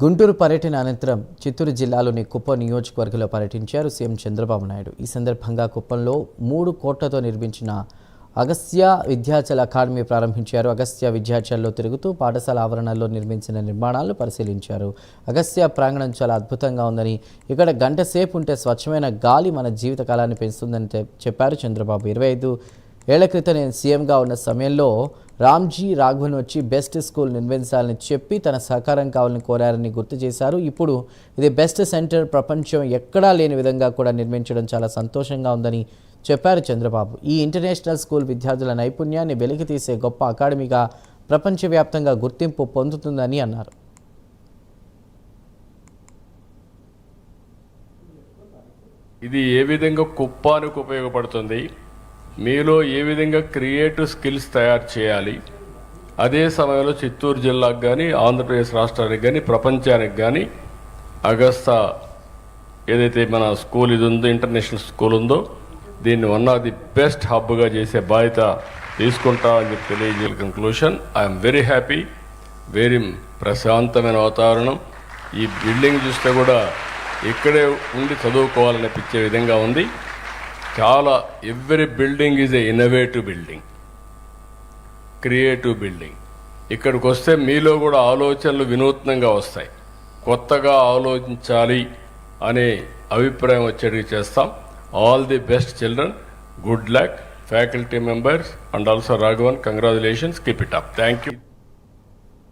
గుంటూరు పర్యటన అనంతరం చిత్తూరు జిల్లాలోని కుప్పం నియోజకవర్గంలో పర్యటించారు సీఎం చంద్రబాబు నాయుడు. ఈ సందర్భంగా కుప్పంలో 3 కోట్లతో నిర్మించిన అగస్త్య విద్యాచల్ అకాడమీ ప్రారంభించారు. అగస్త్య విద్యాచల్లో తిరుగుతూ పాఠశాల ఆవరణలో నిర్మించిన నిర్మాణాలను పరిశీలించారు. అగస్త్య ప్రాంగణం చాలా అద్భుతంగా ఉందని, ఇక్కడ గంట సేపు ఉంటే స్వచ్ఛమైన గాలి మన జీవితకాలాన్ని పెంచుతుందని చెప్పారు చంద్రబాబు. 25 ఏళ్ల క్రితం నేను సీఎంగా ఉన్న సమయంలో రామ్జీ రాఘవన్ వచ్చి బెస్ట్ స్కూల్ నిర్మించాలని చెప్పి తన సహకారం కావాలని కోరారని గుర్తు చేశారు. ఇప్పుడు ఇది బెస్ట్ సెంటర్ ప్రపంచం ఎక్కడా లేని విధంగా కూడా నిర్మించడం చాలా సంతోషంగా ఉందని చెప్పారు చంద్రబాబు. ఈ ఇంటర్నేషనల్ స్కూల్ విద్యార్థుల నైపుణ్యాన్ని వెలికితీసే గొప్ప అకాడమీగా ప్రపంచవ్యాప్తంగా గుర్తింపు పొందుతుందని అన్నారు. ఇది ఏ విధంగా కుప్పానికి ఉపయోగపడుతుంది, మీలో ఏ విధంగా క్రియేటివ్ స్కిల్స్ తయారు చేయాలి, అదే సమయంలో చిత్తూరు జిల్లాకు కానీ ఆంధ్రప్రదేశ్ రాష్ట్రానికి కానీ ప్రపంచానికి కానీ అగస్తా ఏదైతే మన స్కూల్ ఇది ఉందో, ఇంటర్నేషనల్ స్కూల్ ఉందో, దీన్ని వన్ ఆఫ్ ది బెస్ట్ హబ్గా చేసే బాధ్యత తీసుకుంటామని చెప్పి తెలియజేయ conclusion. I'm very happy, very ప్రశాంతమైన వాతావరణం. ఈ బిల్డింగ్ చూస్తే కూడా ఇక్కడే ఉండి చదువుకోవాలనిపించే విధంగా ఉంది. చాలా every building is a innovative building, creative building. ఇక్కడికి వస్తే మీలో కూడా ఆలోచనలు వినూత్నంగా వస్తాయి, కొత్తగా ఆలోచించాలి అనే అభిప్రాయం వచ్చేటివి చేస్తాం. All the best children, good luck, faculty members and also Raghavan, congratulations, keep it up. Thank you.